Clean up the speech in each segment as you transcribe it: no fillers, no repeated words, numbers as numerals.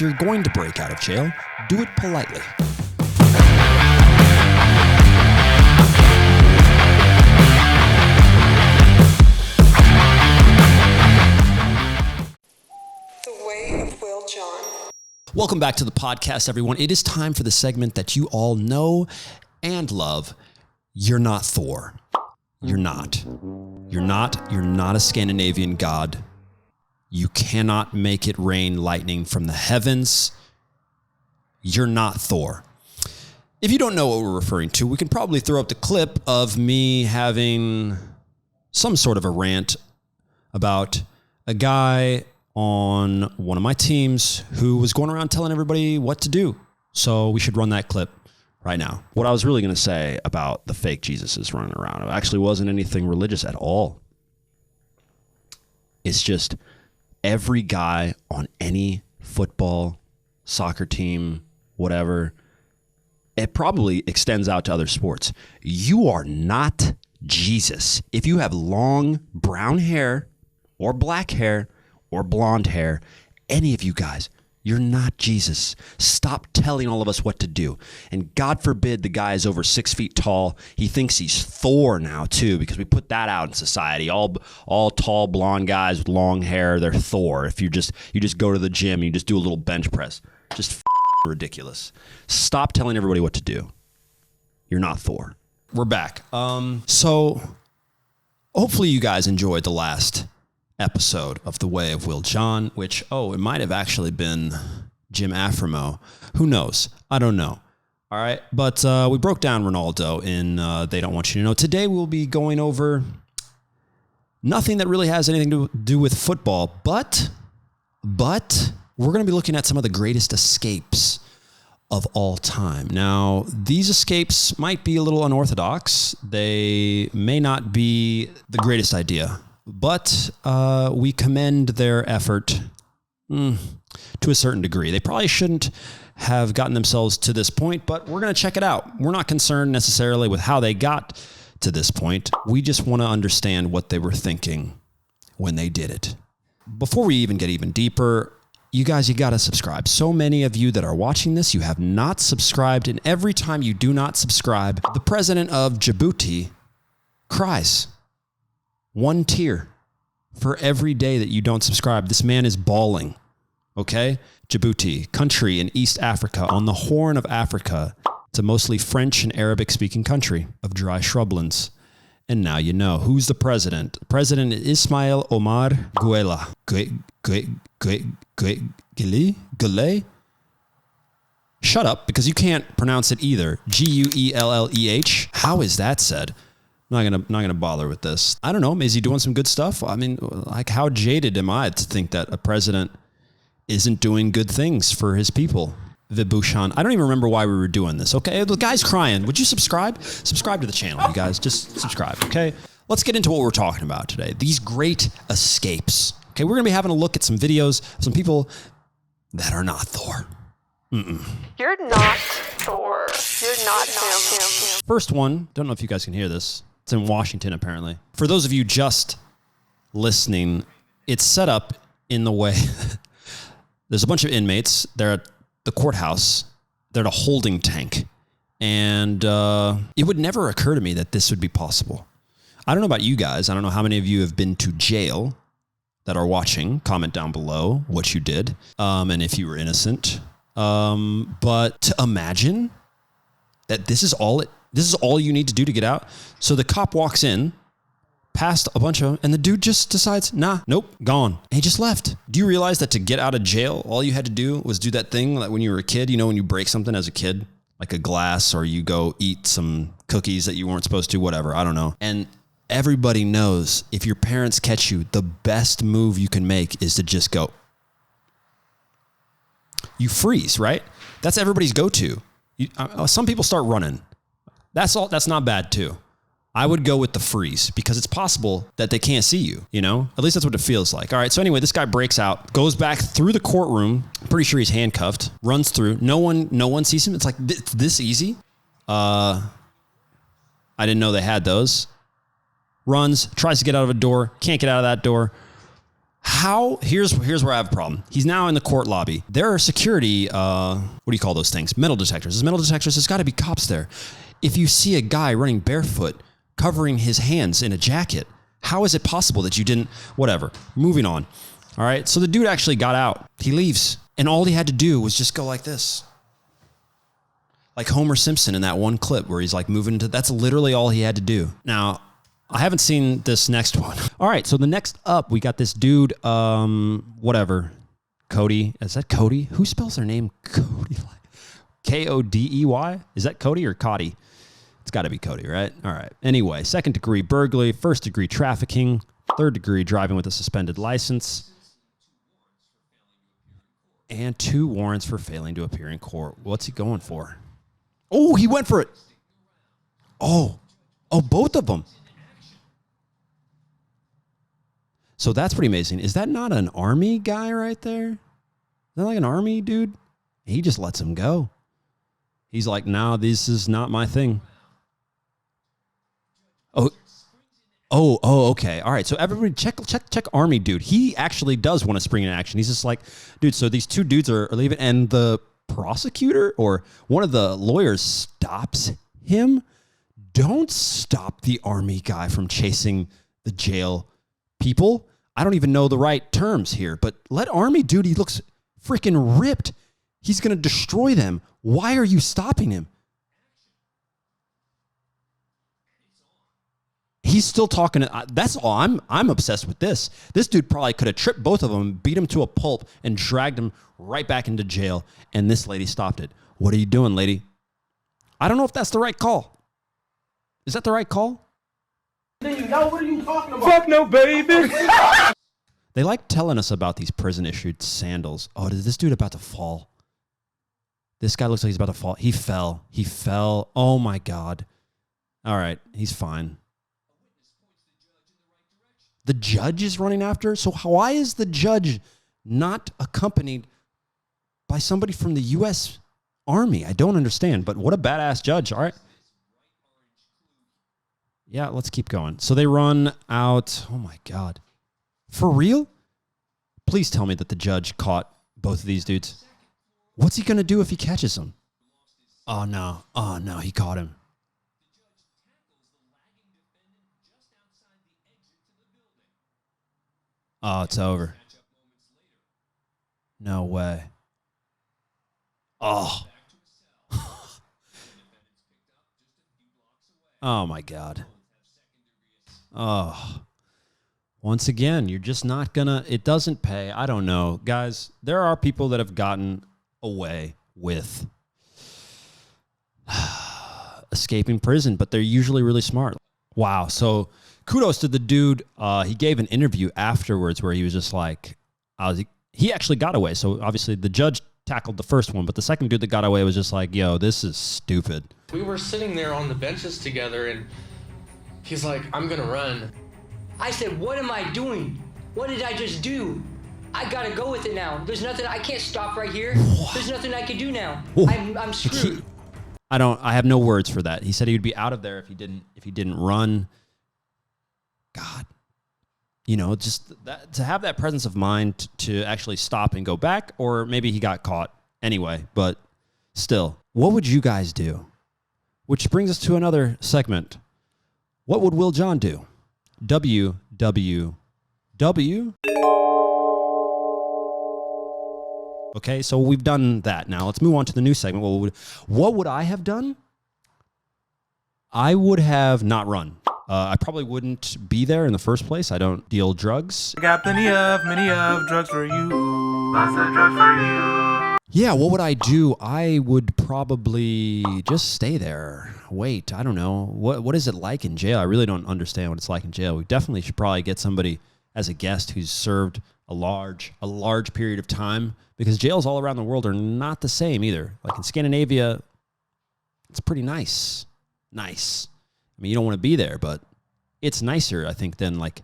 if you're going to break out of jail, do it politely. Welcome back to the podcast, everyone. It is time for the segment that you all know and love. You're not Thor. You're not. You're not a Scandinavian god. You cannot make it rain lightning from the heavens. You're not Thor. If you don't know what we're referring to, we can probably throw up the clip of me having some sort of a rant about a guy on one of my teams who was going around telling everybody what to do. So we should run that clip right now. What I was really going to say about the fake Jesuses running around, it actually wasn't anything religious at all. It's just every guy on any football, soccer team, whatever, it probably extends out to other sports. You are not Jesus. If you have long brown hair or black hair or blonde hair, any of you guys, you're not Jesus. Stop telling all of us what to do. And God forbid the guy is over 6 feet tall. He thinks he's Thor now too, because we put that out in society. All tall blonde guys with long hair, they're Thor. If you just go to the gym, you just do a little bench press. Just ridiculous. Stop telling everybody what to do. You're not Thor. We're back. So hopefully you guys enjoyed the last episode of The Way of Will John, which, it might have actually been Jim Aframo. Who knows? I don't know. All right. But we broke down Ronaldo in They Don't Want You to Know. Today we'll be going over nothing that really has anything to do with football, but we're going to be looking at some of the greatest escapes of all time. Now, these escapes might be a little unorthodox. They may not be the greatest idea, but we commend their effort to a certain degree. They probably shouldn't have gotten themselves to this point, but we're going to check it out. We're not concerned necessarily with how they got to this point. We just want to understand what they were thinking when they did it. Before we even get even deeper, you guys, you got to subscribe. So many of you that are watching this, you have not subscribed, and every time you do not subscribe, the president of Djibouti cries. 1 tear for every day that you don't subscribe. This man is bawling, okay? Djibouti, country in East Africa, on the Horn of Africa. It's a mostly French and Arabic-speaking country of dry shrublands. And now you know. Who's the president? President Ismail Omar Guelleh. Guelleh? Shut up, because you can't pronounce it either. Guelleh. How is that said? Not gonna bother with this. I don't know. Is he doing some good stuff? I mean, like, how jaded am I to think that a president isn't doing good things for his people? Vibhushan. I don't even remember why we were doing this. Okay, the guy's crying. Would you subscribe? Subscribe to the channel, you guys. Just subscribe. Okay. Let's get into what we're talking about today. These great escapes. Okay, we're gonna be having a look at some videos of some people that are not Thor. You're not Thor. You're not him. First one. Don't know if you guys can hear this. It's in Washington, apparently. For those of you just listening, it's set up in the way there's a bunch of inmates. They're at the courthouse. They're at a holding tank. And it would never occur to me that this would be possible. I don't know about you guys. I don't know how many of you have been to jail that are watching. Comment down below what you did and if you were innocent. But to imagine that this is all you need to do to get out. So the cop walks in, past a bunch of them, and the dude just decides, nope, gone. And he just left. Do you realize that to get out of jail, all you had to do was do that thing like when you were a kid, you know, when you break something as a kid, like a glass, or you go eat some cookies that you weren't supposed to, whatever, I don't know. And everybody knows if your parents catch you, the best move you can make is to just go. You freeze, right? That's everybody's go-to. Some people start running. That's not bad too. I would go with the freeze because it's possible that they can't see you, you know? At least that's what it feels like. All right, so anyway, this guy breaks out, goes back through the courtroom. I'm pretty sure he's handcuffed, runs through. No one sees him. It's like this easy. I didn't know they had those. Runs, tries to get out of a door, can't get out of that door. Here's where I have a problem. He's now in the court lobby. There are security, what do you call those things? Metal detectors. There's metal detectors. There's got to be cops there. If you see a guy running barefoot, covering his hands in a jacket, how is it possible that you didn't, whatever. Moving on. All right. So the dude actually got out. He leaves. And all he had to do was just go like this. Like Homer Simpson in that one clip where he's like moving to, that's literally all he had to do. Now, I haven't seen this next one. All right, so the next up, we got this dude, whatever, Cody. Is that Cody? Who spells their name Cody? Kodey? Is that Cody or Cody? It's got to be Cody, right? All right. Anyway, 2nd degree burglary, 1st degree trafficking, 3rd degree driving with a suspended license, and 2 warrants for failing to appear in court. What's he going for? Oh, he went for it. Oh, both of them. So that's pretty amazing. Is that not an army guy right there? Is that like an army dude? He just lets him go. He's like, no, this is not my thing. Oh, okay. All right. So everybody check army dude. He actually does want to spring in action. He's just like, dude, so these 2 dudes are leaving and the prosecutor or one of the lawyers stops him. Don't stop the army guy from chasing the jail people. I don't even know the right terms here, but let army dude, he looks freaking ripped. He's going to destroy them. Why are you stopping him? He's still talking. That's all. I'm obsessed with this. This dude probably could have tripped both of them, beat him to a pulp, and dragged him right back into jail. And this lady stopped it. What are you doing, lady? I don't know if that's the right call. Is that the right call? No, what are you talking about? Fuck no, baby. They like telling us about these prison-issued sandals. Oh, is this dude about to fall? This guy looks like he's about to fall. He fell. He fell. Oh, my God. All right. He's fine. The judge is running after? So why is the judge not accompanied by somebody from the U.S. Army? I don't understand, but what a badass judge. All right. Yeah, let's keep going. So they run out. Oh, my God. For real? Please tell me that the judge caught both of these dudes. What's he going to do if he catches them? Oh, no. Oh, no, he caught him. Oh, it's over. No way. Oh. Oh, my God. Oh. Once again, you're just not gonna, it doesn't pay. I don't know. Guys, there are people that have gotten away with escaping prison, but they're usually really smart. Wow. So kudos to the dude. He gave an interview afterwards where he was just like, he actually got away. So obviously the judge tackled the first one, but the second dude that got away was just like, yo, this is stupid. We were sitting there on the benches together and he's like, I'm gonna run. I said, what am I doing? What did I just do? I gotta go with it now. There's nothing, I can't stop right here. There's nothing I can do now. I'm screwed. I have no words for that. He said he would be out of there if he didn't run. God. You know, just that, to have that presence of mind to actually stop and go back, or maybe he got caught anyway, but still, what would you guys do? Which brings us to another segment. What would Will John do? WWW. Okay, so we've done that. Now let's move on to the new segment. What would I have done? I would have not run. I probably wouldn't be there in the first place. I don't deal drugs. I got many of drugs for you. Lots of drugs for you. Yeah, what would I do? I would probably just stay there. Wait, I don't know. What is it like in jail? I really don't understand what it's like in jail. We definitely should probably get somebody as a guest who's served a large period of time, because jails all around the world are not the same either. Like in Scandinavia, it's pretty nice. Nice. I mean, you don't want to be there, but it's nicer, I think, than like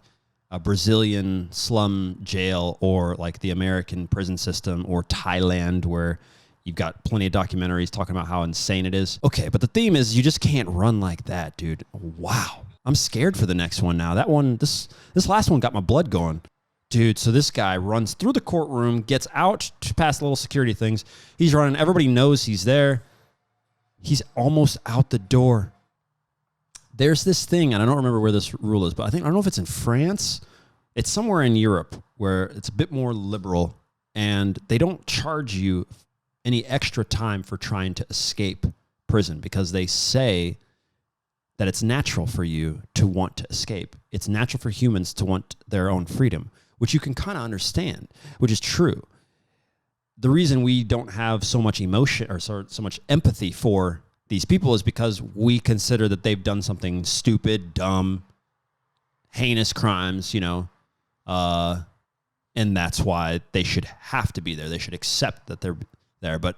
a Brazilian slum jail or like the American prison system or Thailand, where you've got plenty of documentaries talking about how insane it is. Okay, but the theme is you just can't run like that, dude. Wow. I'm scared for the next one now. That one, this last one got my blood going. Dude, so this guy runs through the courtroom, gets out to past little security things. He's running. Everybody knows he's there. He's almost out the door. There's this thing, and I don't remember where this rule is, but I don't know if it's in France. It's somewhere in Europe where it's a bit more liberal, and they don't charge you any extra time for trying to escape prison because they say that it's natural for you to want to escape. It's natural for humans to want their own freedom, which you can kind of understand, which is true. The reason we don't have so much emotion or so much empathy for these people is because we consider that they've done something stupid, dumb, heinous crimes, and that's why they should have to be there. They should accept that they're there. But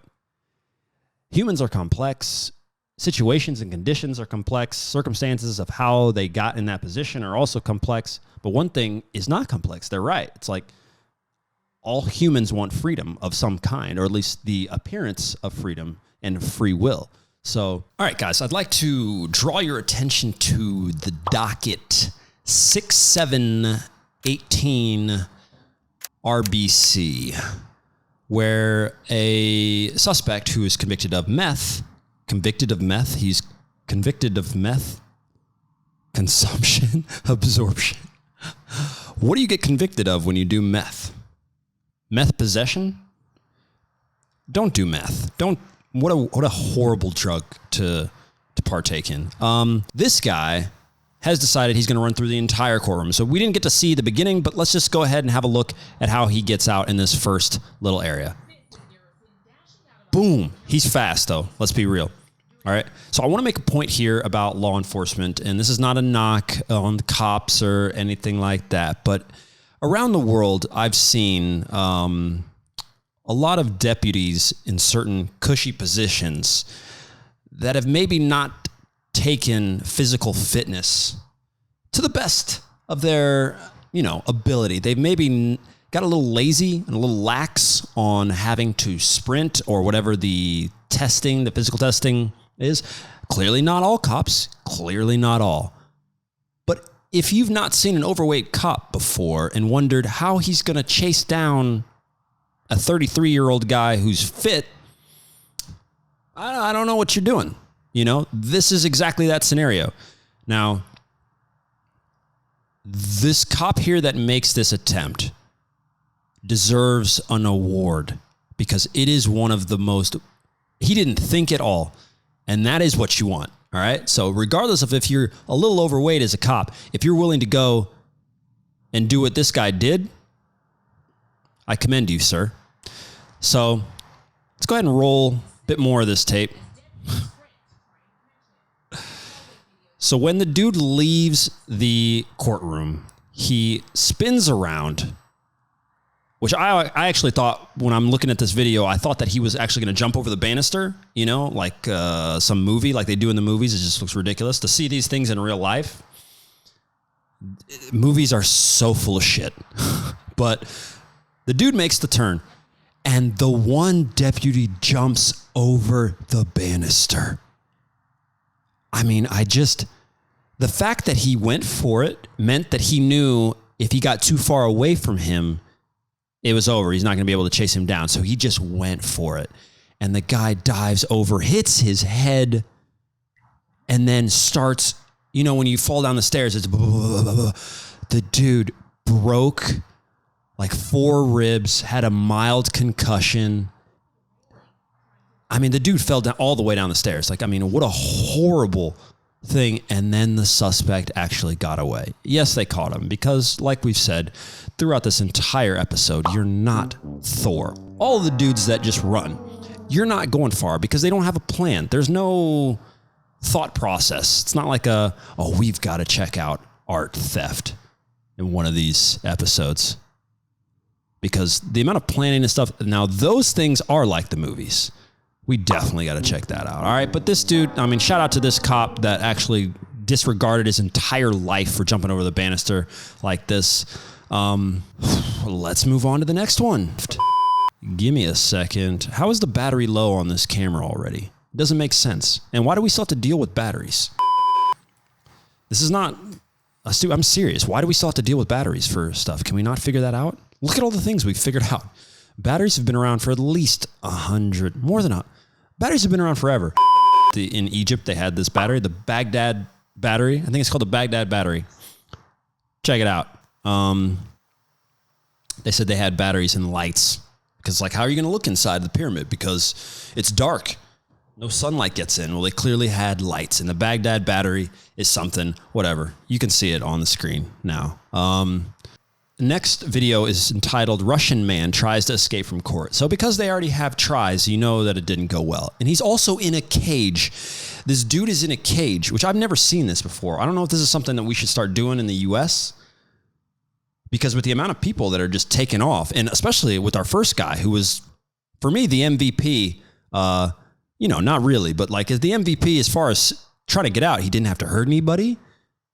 humans are complex. Situations and conditions are complex. Circumstances of how they got in that position are also complex. But one thing is not complex. They're right. It's like all humans want freedom of some kind, or at least the appearance of freedom and free will. So, all right, guys, I'd like to draw your attention to the docket 6718 RBC, where a suspect who is convicted of meth, he's convicted of meth consumption, absorption. What do you get convicted of when you do meth? Meth possession? Don't do meth. What a horrible drug to partake in. This guy has decided he's going to run through the entire courtroom. So we didn't get to see the beginning, but let's just go ahead and have a look at how he gets out in this first little area. Boom. He's fast, though. Let's be real. All right. So I want to make a point here about law enforcement, and this is not a knock on the cops or anything like that, but around the world, I've seen a lot of deputies in certain cushy positions that have maybe not taken physical fitness to the best of their, ability. They've maybe got a little lazy and a little lax on having to sprint or whatever the physical testing is. Clearly not all cops, clearly not all. But if you've not seen an overweight cop before and wondered how he's going to chase down a 33-year-old guy who's fit, I don't know what you're doing. This is exactly that scenario. Now, this cop here that makes this attempt deserves an award because it is one of the most, he didn't think at all. And that is what you want. All right. So regardless of if you're a little overweight as a cop, if you're willing to go and do what this guy did, I commend you, sir. So let's go ahead and roll a bit more of this tape. So when the dude leaves the courtroom, he spins around, which I actually thought when I'm looking at this video, I thought that he was actually going to jump over the banister, like some movie like they do in the movies. It just looks ridiculous to see these things in real life. Movies are so full of shit. But the dude makes the turn, and the one deputy jumps over the banister. I mean, the fact that he went for it meant that he knew if he got too far away from him, it was over. He's not going to be able to chase him down. So he just went for it. And the guy dives over, hits his head, and then starts, when you fall down the stairs, it's blah, blah, blah, blah. The dude broke like 4 ribs, had a mild concussion. I mean, the dude fell down all the way down the stairs. What a horrible thing. And then the suspect actually got away. Yes, they caught him because, like we've said throughout this entire episode, you're not Thor. All the dudes that just run, you're not going far because they don't have a plan. There's no thought process. It's not like we've got to check out art theft in one of these episodes. Because the amount of planning and stuff, now those things are like the movies. We definitely got to check that out. All right. But this dude, shout out to this cop that actually disregarded his entire life for jumping over the banister like this. Let's move on to the next one. Give me a second. How is the battery low on this camera already? It doesn't make sense. And why do we still have to deal with batteries? This is not I'm serious. Why do we still have to deal with batteries for stuff? Can we not figure that out? Look at all the things we've figured out. Batteries have been around for at least 100, more than 100. Batteries have been around forever. In Egypt, they had this battery, the Baghdad battery. I think it's called the Baghdad battery. Check it out. They said they had batteries and lights. Because, like, how are you going to look inside the pyramid? Because it's dark. No sunlight gets in. Well, they clearly had lights. And the Baghdad battery is something, whatever. You can see it on the screen now. Next video is entitled Russian Man Tries to Escape from Court. So because they already have tries, you know that it didn't go well. And he's also in a cage. This dude is in a cage, which I've never seen this before. I don't know if this is something that we should start doing in the U.S. Because with the amount of people that are just taken off, and especially with our first guy, who was, for me, the MVP, not really, but like as the MVP as far as trying to get out, he didn't have to hurt anybody.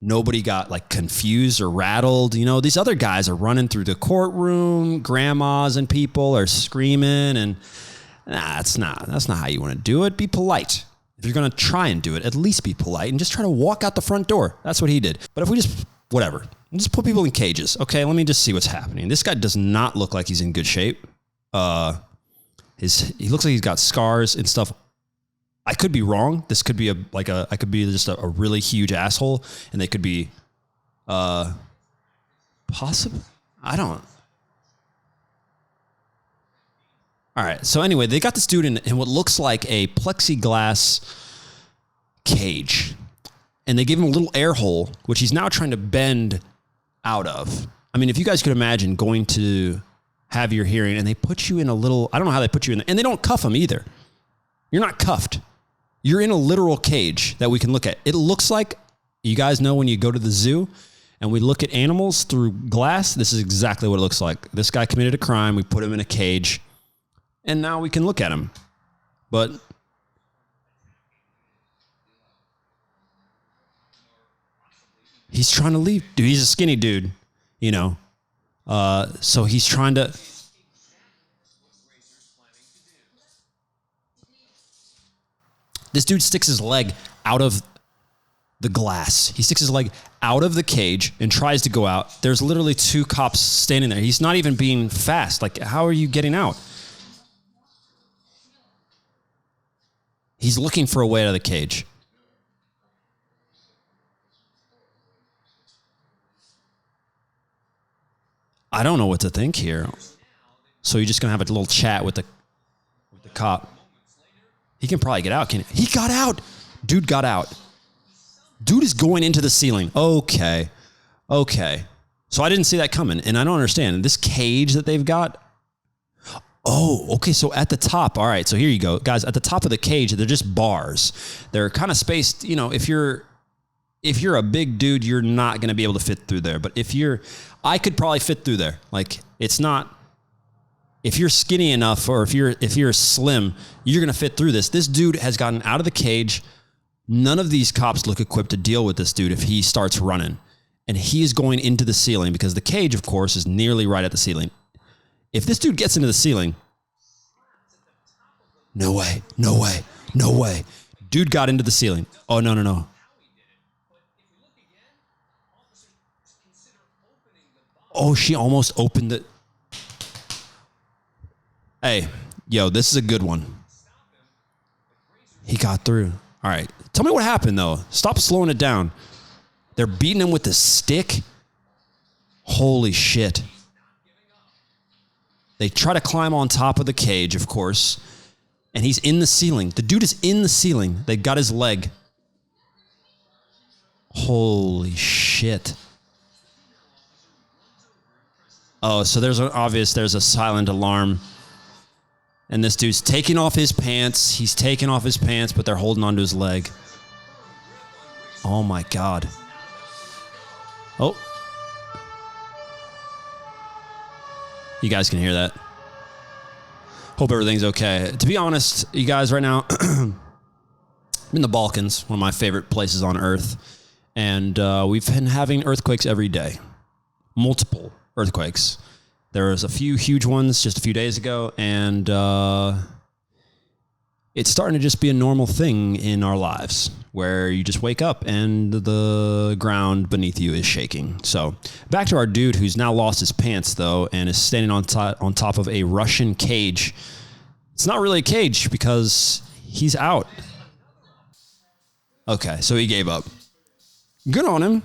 Nobody got like confused or rattled. You know, these other guys are running through the courtroom. Grandmas and people are screaming, and that's not how you want to do it. Be polite. If you're going to try and do it, at least be polite and just try to walk out the front door. That's what he did. But if we just, whatever, just put people in cages. Okay, let me just see what's happening. This guy does not look like he's in good shape. He looks like he's got scars and stuff. I could be wrong. This could be I could be just a really huge asshole, and they could be, possible. I don't. All right. So anyway, they got this dude in what looks like a plexiglass cage, and they give him a little air hole, which he's now trying to bend out of. I mean, if you guys could imagine going to have your hearing, and they put you in a little. I don't know how they put you in, and they don't cuff him either. You're not cuffed. You're in a literal cage that we can look at. It looks like, you guys know when you go to the zoo and we look at animals through glass, this is exactly what it looks like. This guy committed a crime. We put him in a cage, and now we can look at him. But he's trying to leave. Dude, he's a skinny dude, you know. So he's trying to... This dude sticks his leg out of the glass. He sticks his leg out of the cage and tries to go out. There's literally two cops standing there. He's not even being fast. Like, how are you getting out? He's looking for a way out of the cage. I don't know what to think here. So you're just going to have a little chat with the cop. He can probably get out, can he? He got out. Dude got out. Dude is going into the ceiling. Okay. So I didn't see that coming, and I don't understand. This cage that they've got. Oh, okay. So at the top, all right. So here you go, guys. At the top of the cage, they're just bars. They're kind of spaced. You know, if you're a big dude, you're not going to be able to fit through there. But I could probably fit through there. Like, it's not. If you're skinny enough, or if you're slim, you're going to fit through this. This dude has gotten out of the cage. None of these cops look equipped to deal with this dude if he starts running. And he is going into the ceiling because the cage, of course, is nearly right at the ceiling. If this dude gets into the ceiling, no way. Dude got into the ceiling. Oh, no. Oh, she almost opened it. Hey, yo, this is a good one. He got through. All right. Tell me what happened, though. Stop slowing it down. They're beating him with a stick. Holy shit. They try to climb on top of the cage, of course, and he's in the ceiling. The dude is in the ceiling. They got his leg. Holy shit. Oh, so there's a silent alarm. And this dude's taking off his pants. He's taking off his pants, but they're holding onto his leg. Oh, my God. Oh. You guys can hear that. Hope everything's okay. To be honest, you guys, right now, I'm in the Balkans, one of my favorite places on Earth. And we've been having earthquakes every day. Multiple earthquakes. There was a few huge ones just a few days ago, and it's starting to just be a normal thing in our lives where you just wake up and the ground beneath you is shaking. So back to our dude who's now lost his pants, though, and is standing on top of a Russian cage. It's not really a cage because he's out. Okay, so he gave up. Good on him.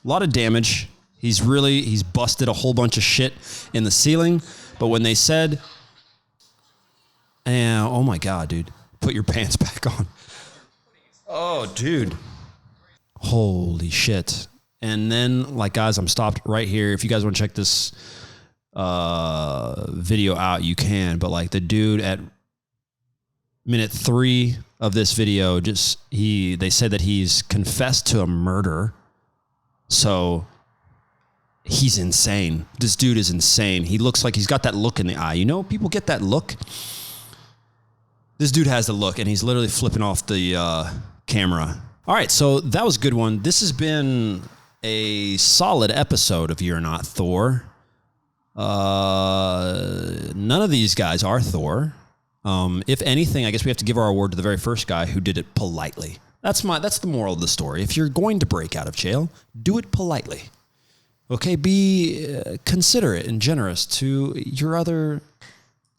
A lot of damage. He's busted a whole bunch of shit in the ceiling. But when they said, oh my God, dude, put your pants back on. Oh, dude. Holy shit. And then, like, guys, I'm stopped right here. If you guys want to check this video out, you can. But, like, the dude at minute 3 of this video, they said that he's confessed to a murder. So he's insane. This dude is insane. He looks like he's got that look in the eye. You know, people get that look. This dude has the look, and he's literally flipping off the camera. All right, so that was a good one. This has been a solid episode of You're Not Thor. None of these guys are Thor. If anything, I guess we have to give our award to the very first guy who did it politely. That's the moral of the story. If you're going to break out of jail, do it politely. Okay, be considerate and generous to your other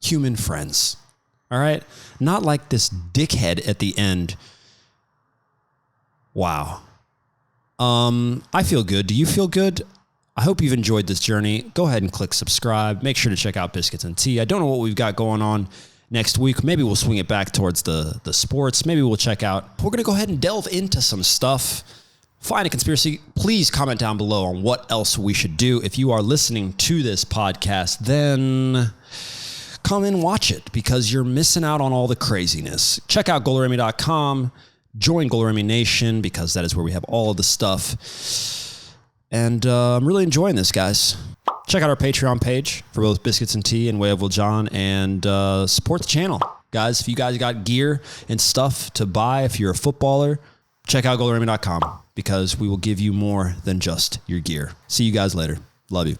human friends. All right? Not like this dickhead at the end. Wow. I feel good. Do you feel good? I hope you've enjoyed this journey. Go ahead and click subscribe. Make sure to check out Biscuits and Tea. I don't know what we've got going on next week. Maybe we'll swing it back towards the sports. Maybe we'll check out. We're going to go ahead and delve into some stuff. Find a conspiracy. Please comment down below on what else we should do. If you are listening to this podcast, then come and watch it because you're missing out on all the craziness. Check out GolarEmi.com. Join GolarEmi Nation because that is where we have all of the stuff. And I'm really enjoying this, guys. Check out our Patreon page for both Biscuits and Tea and Way of Will John, and support the channel. Guys, if you guys got gear and stuff to buy, if you're a footballer, check out GolarEmi.com because we will give you more than just your gear. See you guys later. Love you.